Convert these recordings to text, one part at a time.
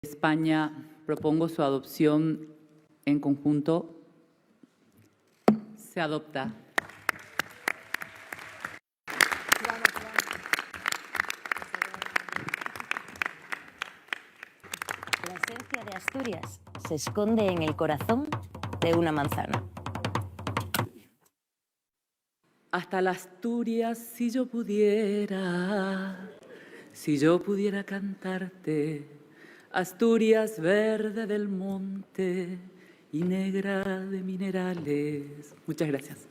España, propongo su adopción en conjunto. Se adopta. La esencia de Asturias se esconde en el corazón de una manzana. Hasta la Asturias, si yo pudiera cantarte, Asturias verde del monte y negra de minerales. Muchas gracias.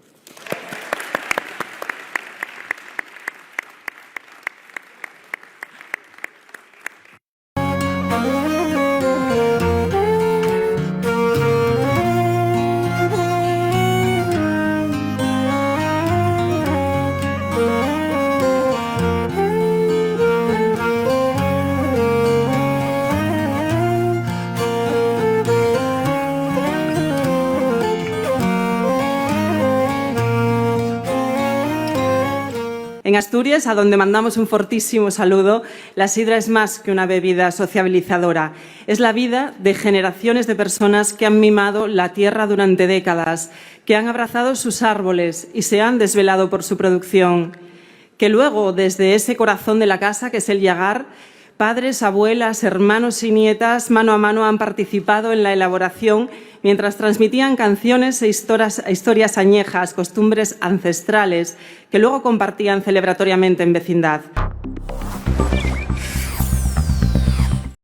En Asturias, a donde mandamos un fortísimo saludo, la sidra es más que una bebida sociabilizadora. Es la vida de generaciones de personas que han mimado la tierra durante décadas, que han abrazado sus árboles y se han desvelado por su producción. Que luego, desde ese corazón de la casa, que es el llagar, padres, abuelas, hermanos y nietas, mano a mano, han participado en la elaboración mientras transmitían canciones e historias añejas, costumbres ancestrales, que luego compartían celebratoriamente en vecindad.